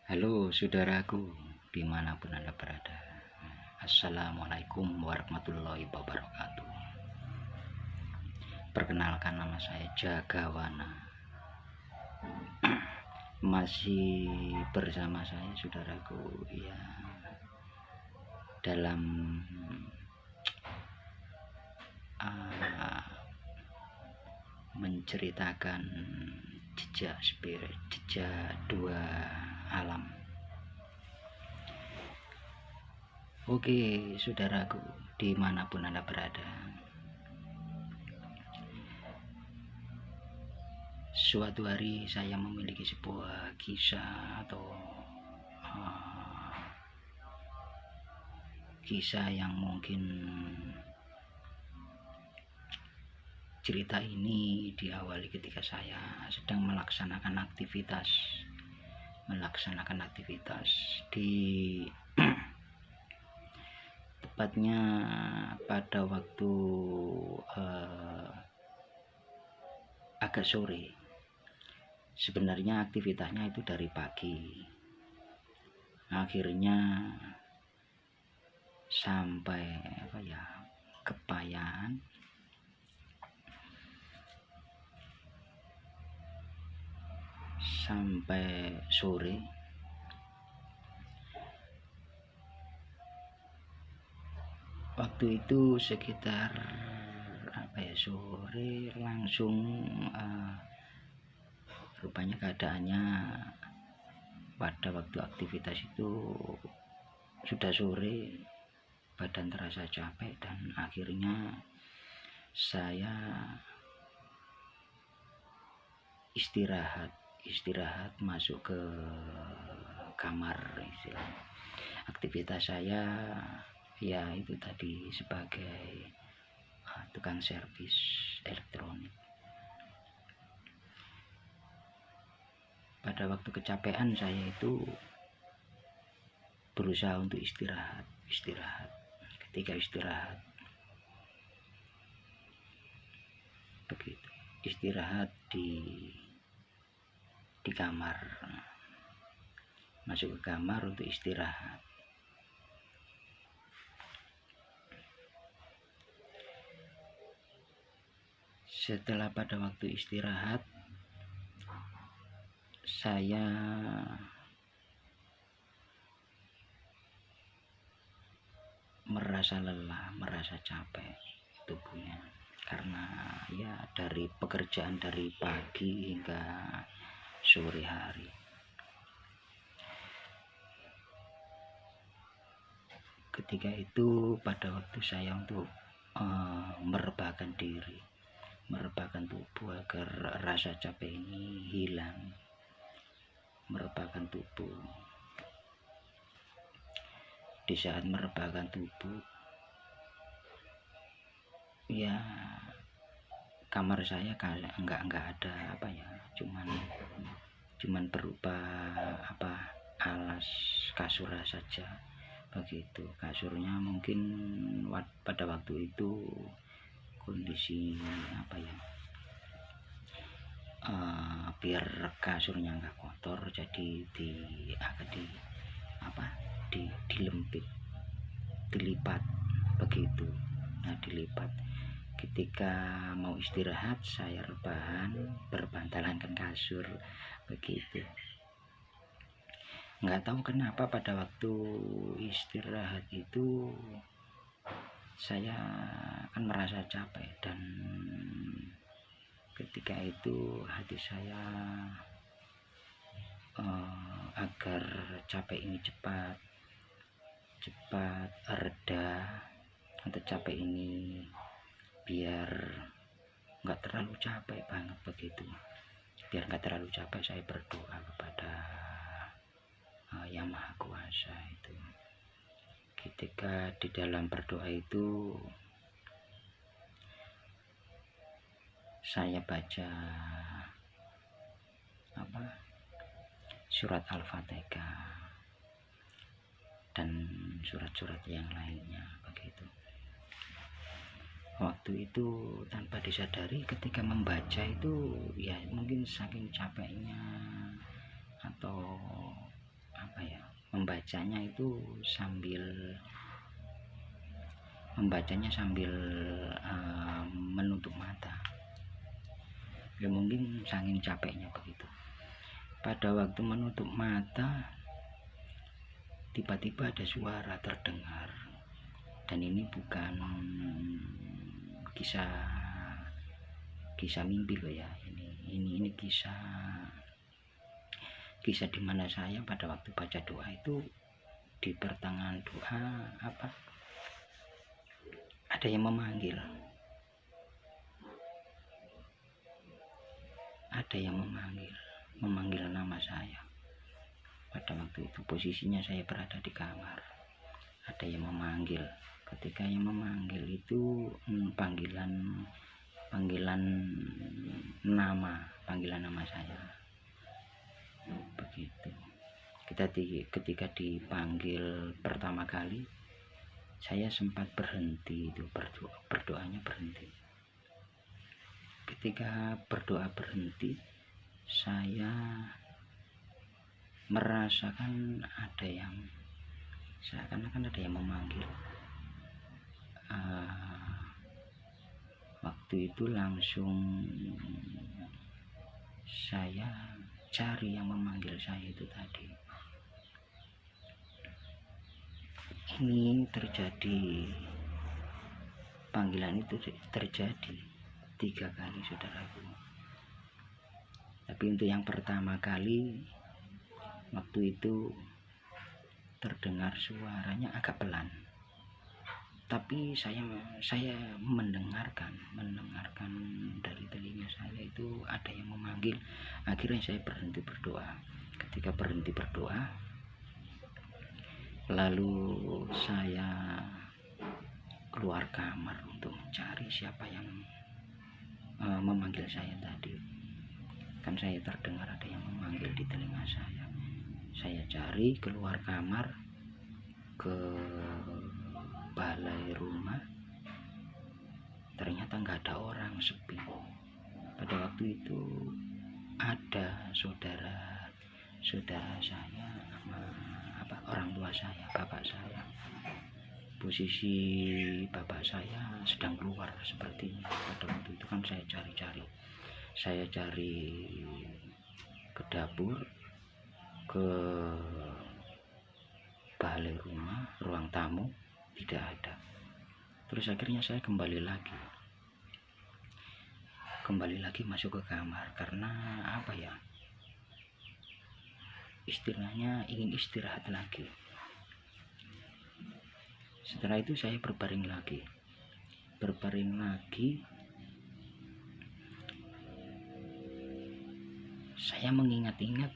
Halo saudaraku, dimanapun Anda berada. Assalamualaikum warahmatullahi wabarakatuh. Perkenalkan, nama saya Jagawana. Masih bersama saya saudaraku ya, dalam menceritakan jejak spirit, jejak dua alam. Oke saudaraku, dimanapun Anda berada, suatu hari saya memiliki sebuah kisah atau kisah yang mungkin cerita ini diawali ketika saya sedang melaksanakan aktivitas di tepatnya pada waktu agak sore. Sebenarnya aktivitasnya itu dari pagi, akhirnya sampai kepayahan sampai sore. Waktu itu sekitar sore langsung rupanya keadaannya pada waktu aktivitas itu sudah sore, badan terasa capek dan akhirnya saya istirahat masuk ke kamar. Aktivitas saya ya itu tadi sebagai tukang servis elektronik. Pada waktu kecapean saya itu berusaha untuk istirahat. Ketika istirahat begitu, istirahat di kamar, masuk ke kamar untuk istirahat. Setelah pada waktu istirahat saya merasa lelah, merasa capek tubuhnya karena ya dari pekerjaan dari pagi hingga sore hari. Ketika itu pada waktu saya untuk merebahkan diri, merebahkan tubuh agar rasa capek ini hilang, merebahkan tubuh. Di saat merebahkan tubuh, ya kamar saya enggak ada cuman berupa alas kasur saja begitu. Kasurnya mungkin pada waktu itu kondisi biar kasurnya enggak kotor, jadi dilempit, dilipat begitu. Nah, dilipat. Ketika mau istirahat saya rebahan berbantalankan kasur begitu. Nggak tahu kenapa pada waktu istirahat itu saya kan merasa capek, dan ketika itu hati saya agar capek ini cepat reda, atau capek ini biar nggak terlalu capek banget begitu. Biar nggak terlalu capek, saya berdoa kepada Yang Maha Kuasa itu. Ketika di dalam berdoa itu saya baca surat Al-Fatihah dan surat-surat yang lainnya begitu. Waktu itu tanpa disadari ketika membaca itu ya mungkin saking capeknya atau apa ya, membacanya sambil menutup mata. Ya mungkin saking capeknya begitu. Pada waktu menutup mata, tiba-tiba ada suara terdengar, dan ini bukan kisah mimpi loh ya, ini kisah dimana saya pada waktu baca doa itu, di pertengahan doa ada yang memanggil nama saya. Pada waktu itu posisinya saya berada di kamar, ada yang memanggil. Ketika yang memanggil itu panggilan nama saya begitu. Ketika dipanggil pertama kali, saya sempat berhenti itu, berdoanya berhenti. Ketika berdoa berhenti, saya merasakan seakan-akan ada yang memanggil. Waktu itu langsung saya cari yang memanggil saya itu tadi. Ini terjadi, panggilan itu terjadi 3 kali, saudaraku. Tapi untuk yang pertama kali, waktu itu terdengar suaranya agak pelan, tapi saya mendengarkan dari telinga saya itu ada yang memanggil. Akhirnya saya berhenti berdoa. Ketika berhenti berdoa, lalu saya keluar kamar untuk mencari siapa yang memanggil saya tadi. Kan saya terdengar ada yang memanggil di telinga saya. Saya cari keluar kamar ke balai rumah, ternyata nggak ada orang, sepi. Pada waktu itu ada saudara saya, orang tua saya, bapak saya. Posisi bapak saya sedang keluar sepertinya. Pada waktu itu kan saya cari ke dapur, ke balai rumah, ruang tamu, tidak ada. Terus akhirnya saya kembali lagi masuk ke kamar, karena istilahnya ingin istirahat lagi. Setelah itu saya berbaring lagi. Saya mengingat-ingat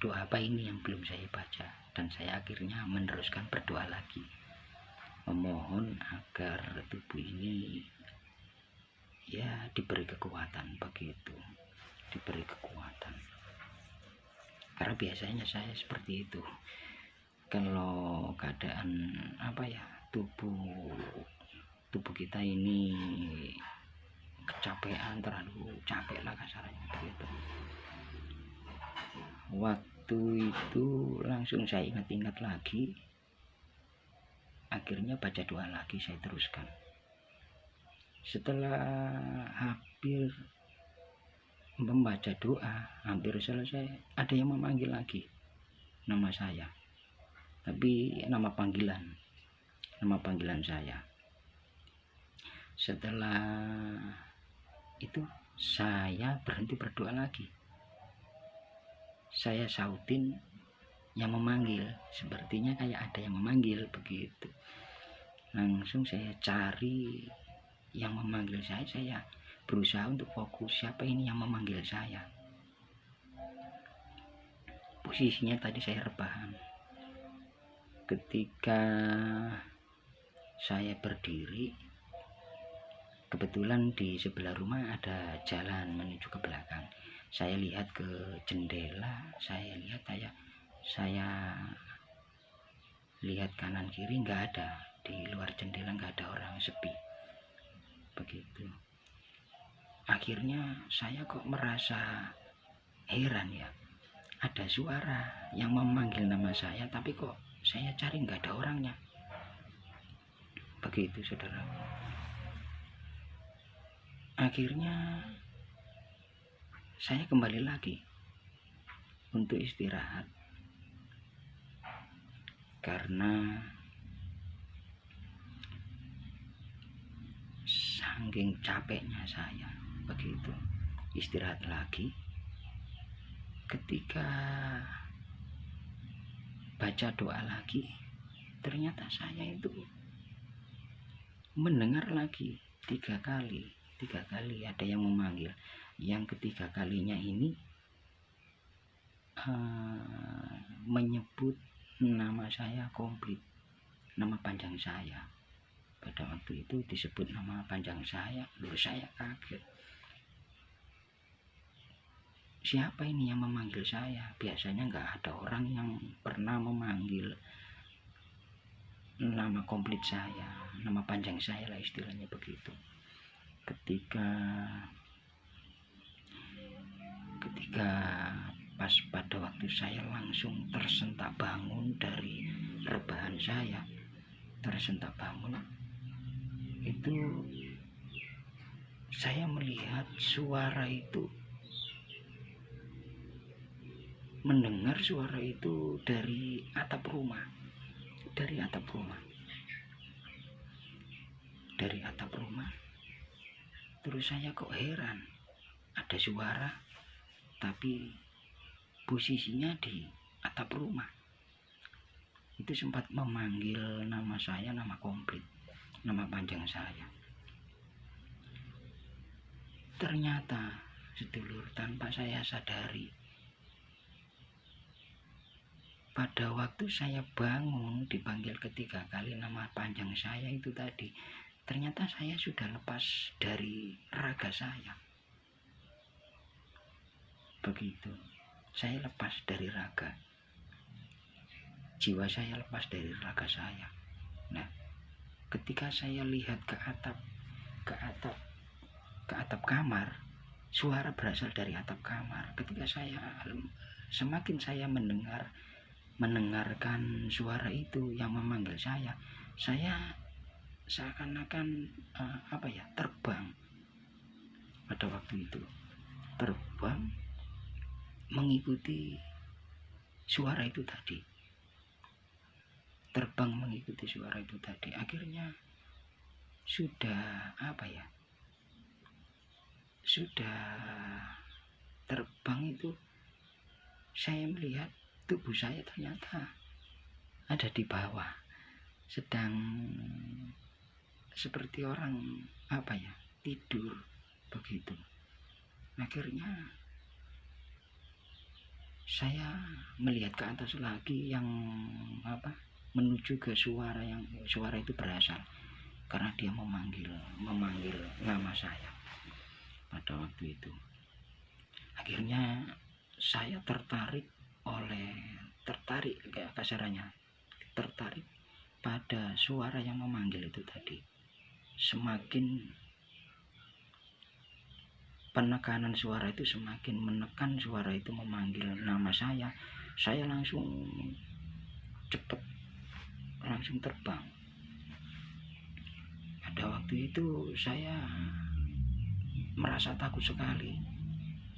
doa apa ini yang belum saya baca, dan saya akhirnya meneruskan berdoa lagi, memohon agar tubuh ini ya diberi kekuatan begitu, diberi kekuatan. Karena biasanya saya seperti itu, kalau keadaan tubuh kita ini kecapean, terlalu capek lah kasarnya begitu. Waktu itu langsung saya ingat-ingat lagi, akhirnya baca doa lagi, saya teruskan. Setelah hampir membaca doa, hampir selesai, ada yang memanggil lagi nama saya, tapi nama panggilan saya. Setelah itu saya berhenti berdoa lagi. Saya sautin yang memanggil, sepertinya kayak ada yang memanggil begitu. Langsung saya cari yang memanggil saya berusaha untuk fokus, siapa ini yang memanggil saya. Posisinya tadi saya rebahan. Ketika saya berdiri, kebetulan di sebelah rumah ada jalan menuju ke belakang. Saya lihat ke jendela, saya lihat kanan kiri, nggak ada. Di luar jendela nggak ada orang, sepi begitu. Akhirnya saya kok merasa heran ya, ada suara yang memanggil nama saya, tapi kok saya cari nggak ada orangnya. Begitu saudara. Akhirnya saya kembali lagi untuk istirahat karena saking capeknya saya. Begitu istirahat lagi, ketika baca doa lagi, ternyata saya itu mendengar lagi 3 kali ada yang memanggil. Yang ketiga kalinya ini menyebut nama saya komplit, nama panjang saya. Pada waktu itu disebut nama panjang saya. Lalu saya kaget, siapa ini yang memanggil saya? Biasanya nggak ada orang yang pernah memanggil nama komplit saya, nama panjang saya lah istilahnya begitu. Ketika pas pada waktu saya langsung tersentak bangun dari rebahan saya, tersentak bangun, itu saya melihat suara itu, mendengar suara itu dari atap rumah. Terus saya kok heran, ada suara tapi posisinya di atap rumah. Itu sempat memanggil nama saya, nama komplit, nama panjang saya. Ternyata sedulur, tanpa saya sadari, pada waktu saya bangun dipanggil ketiga kali nama panjang saya itu tadi, ternyata saya sudah lepas dari raga saya. Begitu, saya lepas dari raga, jiwa saya lepas dari raga saya. Nah, ketika saya lihat ke atap kamar, suara berasal dari atap kamar. Ketika semakin saya mendengarkan suara itu yang memanggil saya seakan-akan terbang. Pada waktu itu terbang mengikuti suara itu tadi. Akhirnya sudah terbang itu, saya melihat tubuh saya ternyata ada di bawah, sedang seperti orang tidur begitu. Akhirnya saya melihat ke atas lagi yang menuju ke suara itu berasal karena dia memanggil nama saya pada waktu itu. Akhirnya saya tertarik kayak kasarannya, tertarik pada suara yang memanggil itu tadi. Semakin penekanan suara itu, semakin menekan suara itu memanggil nama saya langsung cepat, langsung terbang. Pada waktu itu saya merasa takut sekali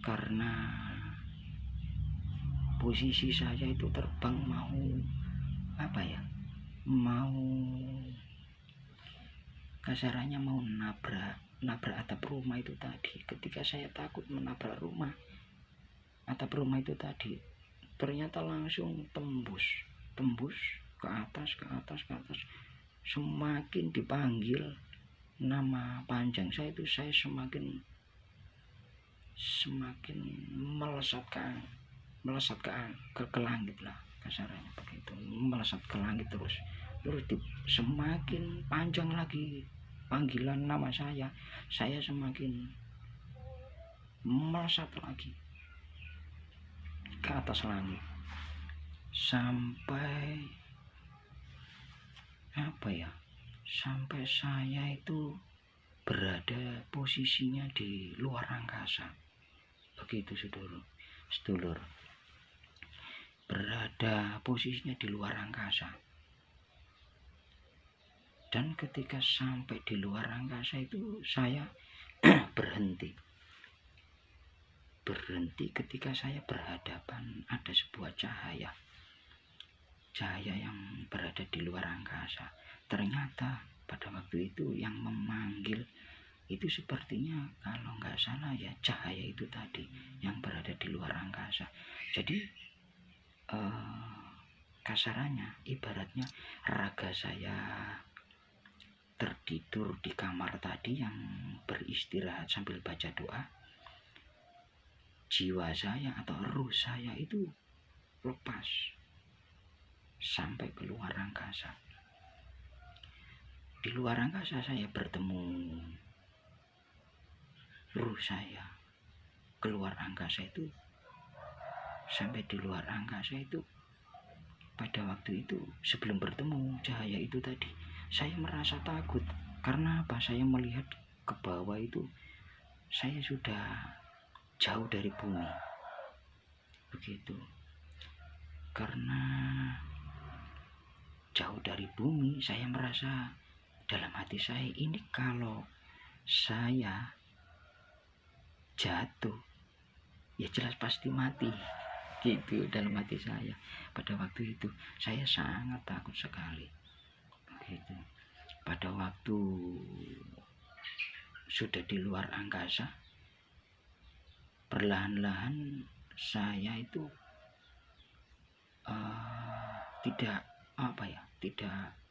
karena posisi saya itu terbang mau kasarannya mau nabrak atap rumah itu tadi. Ketika saya takut menabrak atap rumah itu tadi, ternyata langsung tembus ke atas. Semakin dipanggil nama panjang saya itu, saya semakin melesat ke langit lah kasarannya begitu, melesat ke langit terus semakin panjang lagi panggilan nama saya semakin melesat lagi ke atas langit sampai saya itu berada posisinya di luar angkasa begitu sedulur. berada posisinya di luar angkasa. Dan ketika sampai di luar angkasa itu saya berhenti ketika saya berhadapan ada sebuah cahaya yang berada di luar angkasa. Ternyata pada waktu itu yang memanggil itu sepertinya kalau nggak salah ya cahaya itu tadi yang berada di luar angkasa. Jadi kasarannya ibaratnya raga saya tertidur di kamar tadi yang beristirahat sambil baca doa, jiwa saya atau ruh saya itu lepas sampai keluar angkasa. Di luar angkasa saya bertemu ruh saya. Keluar angkasa itu, sampai di luar angkasa itu, pada waktu itu sebelum bertemu cahaya itu tadi, saya merasa takut. Karena apa? Saya melihat ke bawah itu, saya sudah jauh dari bumi. Begitu. Karena jauh dari bumi, saya merasa dalam hati saya ini kalau saya jatuh ya jelas pasti mati, gitu dalam hati saya. Pada waktu itu saya sangat takut sekali. Begitu. Pada waktu sudah di luar angkasa, perlahan-lahan saya itu tidak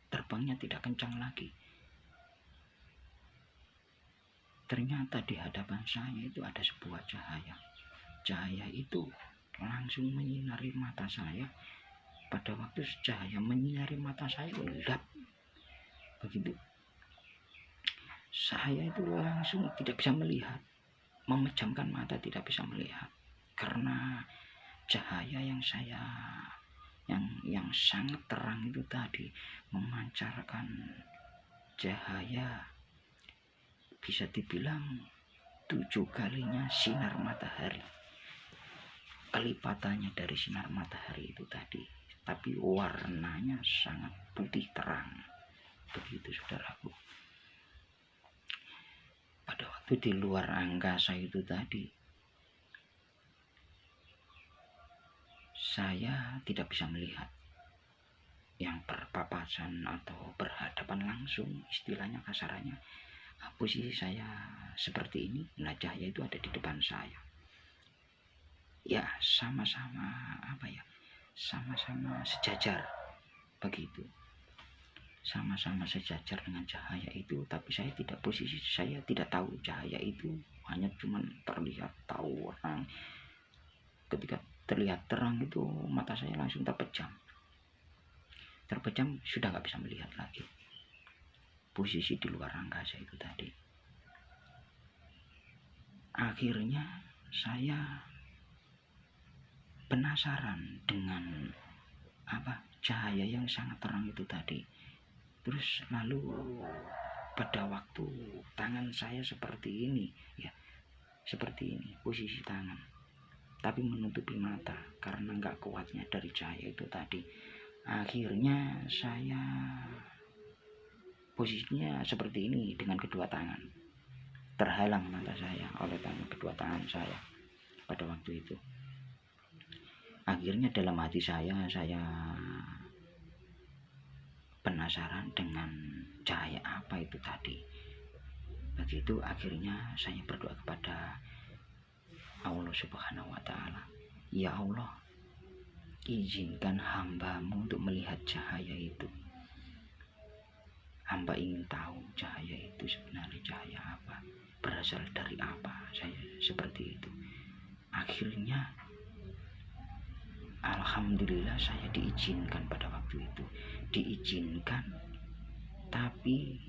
terbangnya tidak kencang lagi. Ternyata di hadapan saya itu ada sebuah cahaya. Cahaya itu langsung menyinari mata saya. Pada waktu cahaya menyinari mata saya, gelap. Begitu. Saya itu langsung tidak bisa melihat. Memejamkan mata tidak bisa melihat. Karena cahaya yang sangat terang itu tadi memancarkan cahaya bisa dibilang 7 kalinya sinar matahari, kelipatannya dari sinar matahari itu tadi, tapi warnanya sangat putih terang. Begitu saudaraku. Pada waktu di luar angkasa itu tadi, saya tidak bisa melihat yang berpapasan atau berhadapan langsung, istilahnya kasarannya. Posisi saya seperti ini, nah cahaya itu ada di depan saya. Ya sama-sama sama-sama sejajar, begitu. Sama-sama sejajar dengan cahaya itu, tapi saya tidak tahu cahaya itu, hanya cuman terlihat tahu orang. Ketika terlihat terang itu mata saya langsung terpejam, sudah nggak bisa melihat lagi. Posisi di luar angkasa itu tadi. Akhirnya saya penasaran dengan cahaya yang sangat terang itu tadi. Terus lalu pada waktu tangan saya seperti ini, ya seperti ini posisi tangan, tapi menutupi mata karena nggak kuatnya dari cahaya itu tadi. Akhirnya saya posisinya seperti ini dengan kedua tangan, terhalang mata saya oleh kedua tangan saya pada waktu itu. Akhirnya dalam hati saya penasaran dengan cahaya apa itu tadi. Begitu akhirnya saya berdoa kepada Allah Subhanahu wa Ta'ala, ya Allah, izinkan hamba-Mu untuk melihat cahaya itu. Hamba ingin tahu cahaya itu sebenarnya cahaya apa, berasal dari apa. Saya seperti itu. Akhirnya alhamdulillah saya diizinkan pada waktu itu. Diizinkan, tapi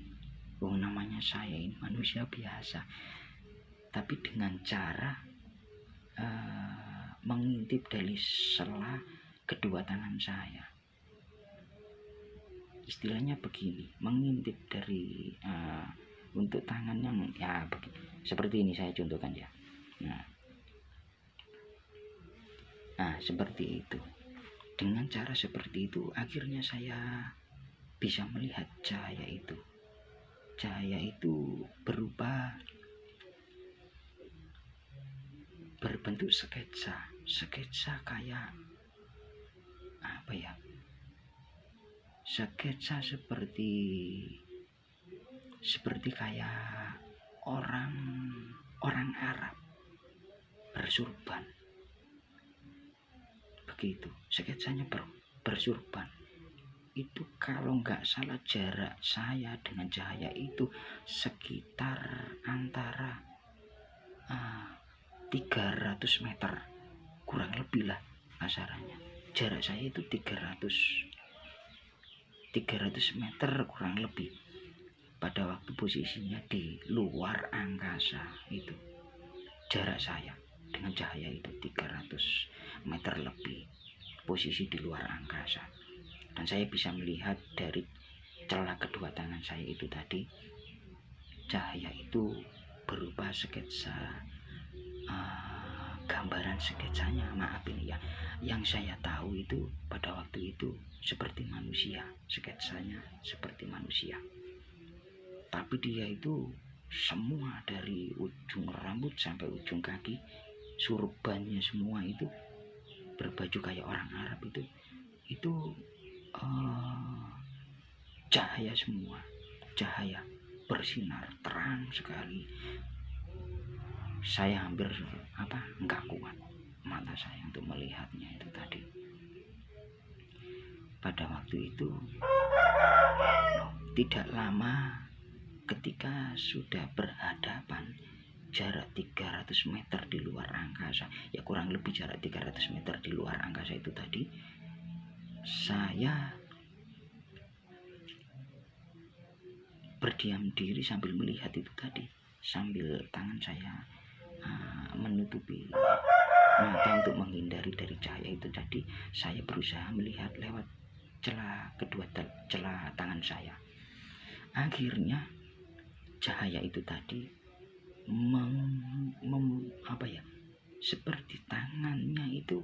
namanya saya ini manusia biasa, tapi dengan cara mengintip dari sela kedua tangan saya. Istilahnya begini, mengintip dari untuk tangan yang ya seperti ini, saya contohkan ya. Nah seperti itu. Dengan cara seperti itu akhirnya saya bisa melihat cahaya itu. Cahaya itu berupa berbentuk sketsa kayak apa ya, sketsa seperti kayak orang Arab bersurban, begitu sketsanya bersurban. Itu kalau nggak salah jarak saya dengan cahaya itu sekitar antara 300 meter kurang lebih lah kasarannya. Jarak saya itu 300 meter kurang lebih pada waktu posisinya di luar angkasa. Itu jarak saya dengan cahaya itu 300 meter lebih, posisi di luar angkasa. Dan saya bisa melihat dari celah kedua tangan saya itu tadi, cahaya itu berupa sketsa, gambaran sketsanya, maaf ini ya, yang saya tahu itu pada waktu itu seperti manusia, sketsanya seperti manusia, tapi dia itu semua dari ujung rambut sampai ujung kaki, surbannya semua itu berbaju kayak orang Arab, itu cahaya semua, cahaya bersinar terang sekali. Saya hampir nggak kuat mata saya untuk melihatnya itu tadi. Pada waktu itu tidak lama ketika sudah berhadapan jarak 300 meter di luar angkasa, ya kurang lebih jarak 300 meter di luar angkasa itu tadi, saya berdiam diri sambil melihat itu tadi, sambil tangan saya menutupi mata untuk menghindari dari cahaya itu tadi. Saya berusaha melihat lewat celah tangan saya. Akhirnya cahaya itu tadi seperti tangannya itu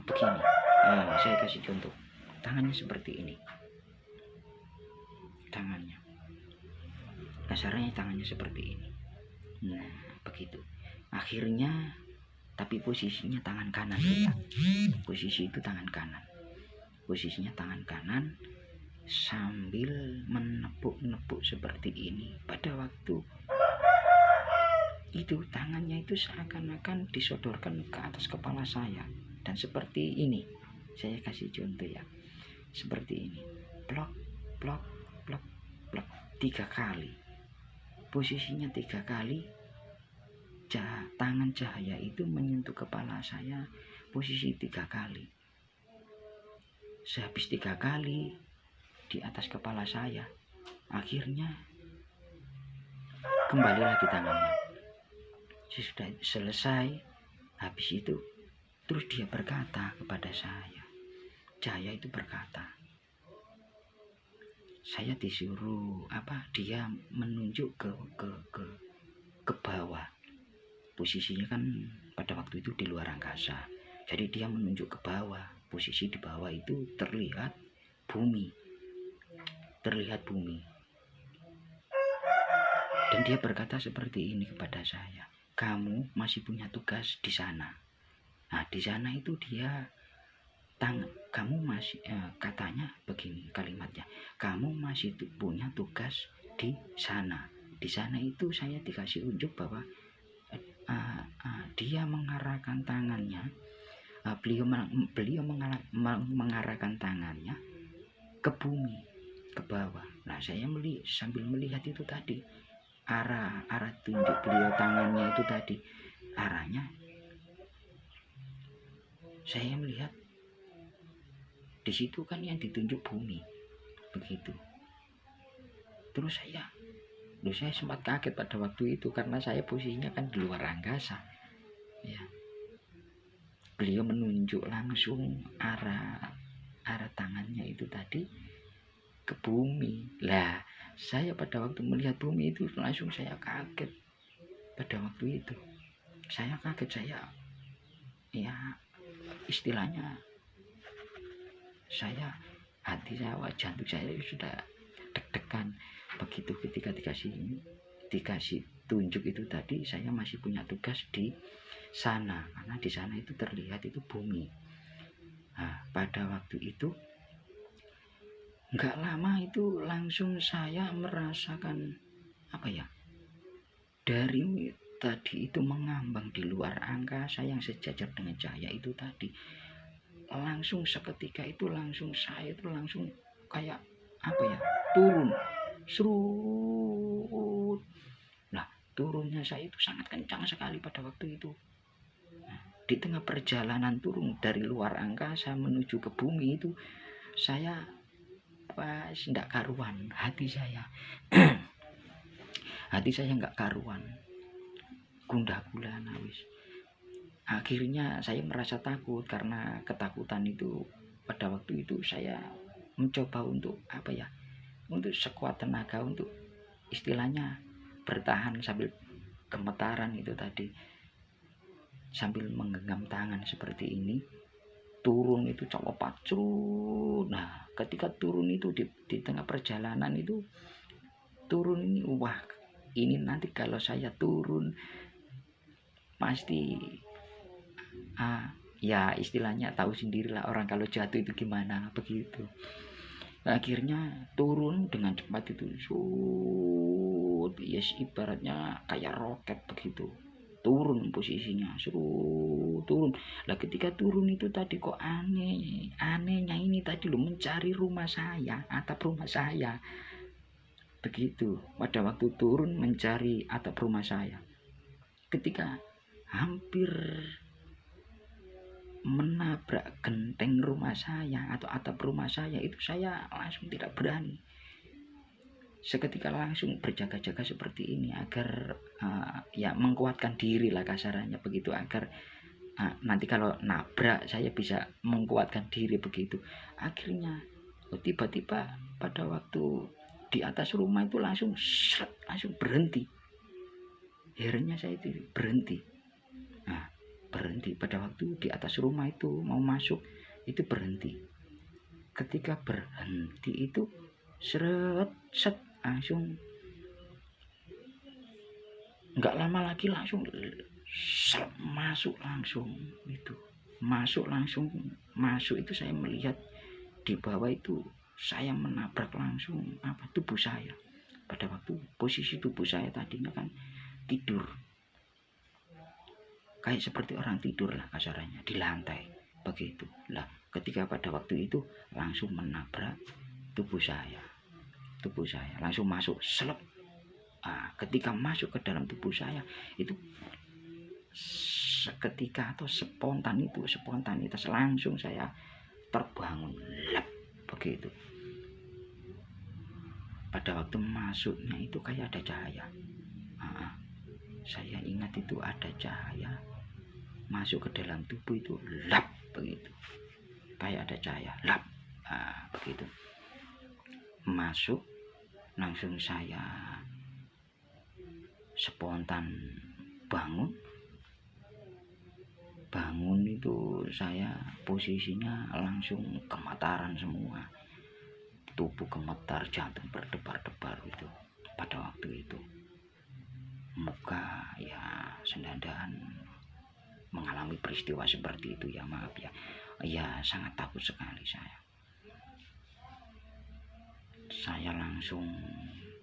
begini. Saya kasih contoh, tangannya seperti ini, tangannya kasarnya tangannya seperti ini. Nah begitu. Akhirnya tapi posisinya tangan kanan ya. Posisi itu tangan kanan, posisinya tangan kanan sambil menepuk-nepuk seperti ini. Pada waktu itu tangannya itu seakan-akan disodorkan ke atas kepala saya, dan seperti ini. Saya kasih contoh ya, seperti ini, plok plok plok plok 3 kali. Posisinya 3 kali, tangan cahaya itu menyentuh kepala saya, posisi 3 kali. Sehabis 3 kali di atas kepala saya, akhirnya kembali lagi tangannya. Sudah selesai, habis itu terus dia berkata kepada saya, cahaya itu berkata, saya disuruh dia menunjuk ke bawah. Posisinya kan pada waktu itu di luar angkasa, jadi dia menunjuk ke bawah. Posisi di bawah itu terlihat bumi, dan dia berkata seperti ini kepada saya, kamu masih punya tugas di sana. Nah di sana itu dia kamu masih katanya begini kalimatnya, kamu masih punya tugas di sana. Di sana itu saya dikasih unjuk bahwa dia mengarahkan tangannya, beliau mengarahkan tangannya ke bumi, ke bawah. Nah saya sambil melihat itu tadi, arah tunjuk beliau tangannya itu tadi, arahnya saya melihat di situ kan yang ditunjuk bumi, begitu. Terus saya sempat kaget pada waktu itu karena saya posisinya kan di luar angkasa ya. Beliau menunjuk langsung arah tangannya itu tadi ke bumi. Lah saya pada waktu melihat bumi itu langsung saya kaget. Pada waktu itu saya kaget, saya ya istilahnya saya, hati saya, jantung saya sudah deg-degan. Begitu ketika dikasih tunjuk itu tadi, saya masih punya tugas di sana, karena di sana itu terlihat itu bumi. Nah, pada waktu itu nggak lama itu langsung saya merasakan apa ya, dari tadi itu mengambang di luar angkasa yang sejajar dengan cahaya itu tadi, langsung seketika itu langsung saya itu langsung kayak apa ya, turun serut. Nah, turunnya saya itu sangat kencang sekali pada waktu itu. Nah, di tengah perjalanan turun dari luar angkasa menuju ke bumi itu, saya pas nggak karuan hati saya. Hati saya nggak karuan, gundah gulana wis. Akhirnya saya merasa takut, karena ketakutan itu pada waktu itu saya mencoba untuk apa ya, untuk sekuat tenaga untuk istilahnya bertahan sambil gemetaran itu tadi, sambil menggenggam tangan seperti ini. Turun itu coba pacrut. Nah, ketika turun itu di tengah perjalanan itu turun ini, wah ini nanti kalau saya turun pasti ya istilahnya tahu sendirilah orang kalau jatuh itu gimana begitu. Akhirnya turun dengan cepat itu, yes, ibaratnya kayak roket begitu, turun posisinya, turun. Lah ketika turun itu tadi kok anehnya ini tadi lo mencari rumah saya, atap rumah saya begitu. Pada waktu turun mencari atap rumah saya, ketika hampir menabrak genteng rumah saya atau atap rumah saya itu, saya langsung tidak berani. Seketika langsung berjaga-jaga seperti ini agar ya menguatkan diri lah kasarannya begitu, agar nanti kalau nabrak saya bisa menguatkan diri begitu. Akhirnya tiba-tiba pada waktu di atas rumah itu langsung berhenti. Akhirnya saya itu berhenti. Nah, berhenti pada waktu di atas rumah itu mau masuk itu berhenti. Ketika berhenti itu set langsung nggak lama lagi langsung masuk masuk itu saya melihat di bawah itu saya menabrak langsung tubuh saya. Pada waktu posisi tubuh saya tadinya kan tidur, kayak seperti orang tidur lah kasarannya di lantai begitu lah. Ketika pada waktu itu langsung menabrak tubuh saya langsung masuk selep. Ketika masuk ke dalam tubuh saya itu seketika atau spontanitas langsung saya terbangun lep begitu. Pada waktu masuknya itu kayak ada cahaya. Saya ingat itu ada cahaya masuk ke dalam tubuh itu, lap begitu, kayak ada cahaya lap. Begitu masuk langsung saya spontan bangun itu saya posisinya langsung gemetaran semua, tubuh gemetar, jantung berdebar-debar itu. Pada waktu itu muka ya sendadan mengalami peristiwa seperti itu ya, maaf ya sangat takut sekali saya langsung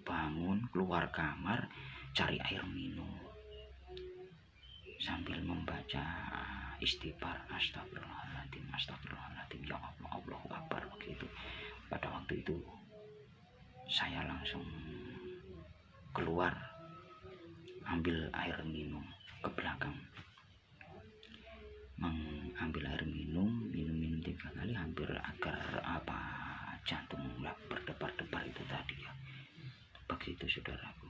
bangun, keluar kamar, cari air minum sambil membaca istighfar, astagfirullahaladzim, ya Allah, Allahu Akbar begitu. Pada waktu itu saya langsung keluar ambil air minum ke belakang, mengambil air minum 3 kali hampir agar jantung berdebar-debar itu tadi ya begitu saudaraku.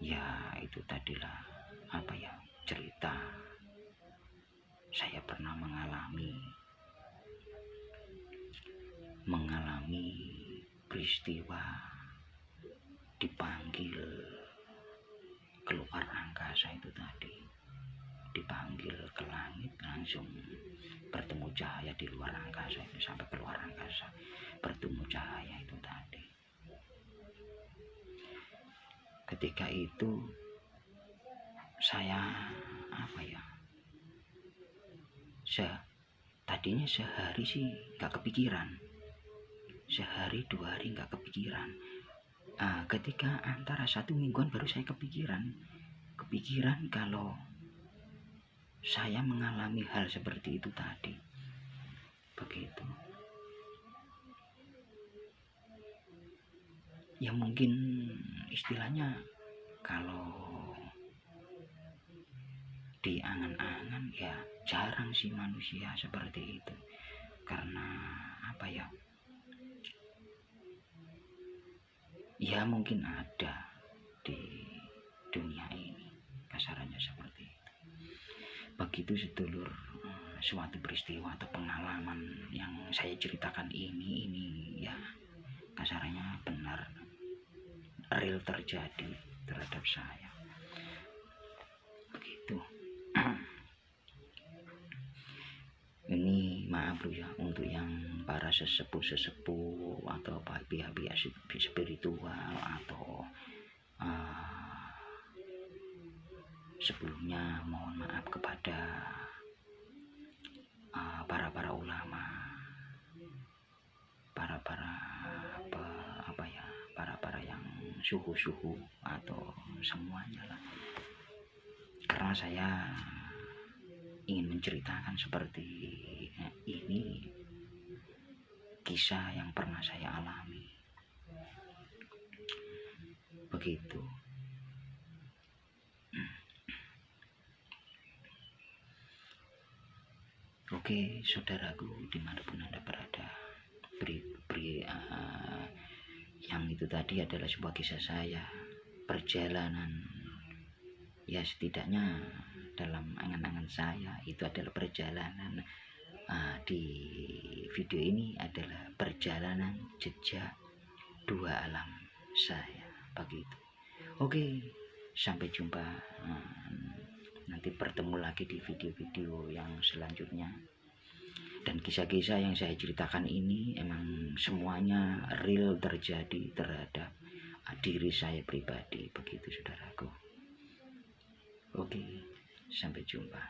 Ya itu tadilah cerita saya pernah mengalami peristiwa dipanggil keluar angkasa itu tadi, dipanggil ke langit langsung bertemu cahaya di luar angkasa itu, sampai keluar angkasa bertemu cahaya itu tadi. Ketika itu saya tadinya sehari sih nggak kepikiran, sehari 2 hari nggak kepikiran. Ketika antara 1 mingguan baru saya kepikiran kalau saya mengalami hal seperti itu tadi. Begitu. Ya mungkin istilahnya kalau di angan-angan ya jarang sih manusia seperti itu. Karena ya mungkin ada di dunia ini, kasarannya seperti itu. Begitu sedulur, suatu peristiwa atau pengalaman yang saya ceritakan ini ya kasarannya benar real terjadi terhadap saya. Begitu. Ini maaf bro ya, untuk yang para sesepuh atau pihak-pihak spiritual atau sebelumnya mohon maaf kepada para ulama, para yang suhu atau semuanya lah. Karena saya ingin menceritakan seperti ini, kisah yang pernah saya alami. Begitu. Oke, saudaraku dimanapun Anda berada, yang itu tadi adalah sebuah kisah saya, perjalanan. Ya setidaknya dalam angan-angan saya itu adalah perjalanan. Di video ini adalah perjalanan jejak 2 alam saya. Begitu. Oke, sampai jumpa. Nanti bertemu lagi di video-video yang selanjutnya. Dan kisah-kisah yang saya ceritakan ini emang semuanya real terjadi terhadap diri saya pribadi. Begitu saudaraku. Oke, sampai jumpa.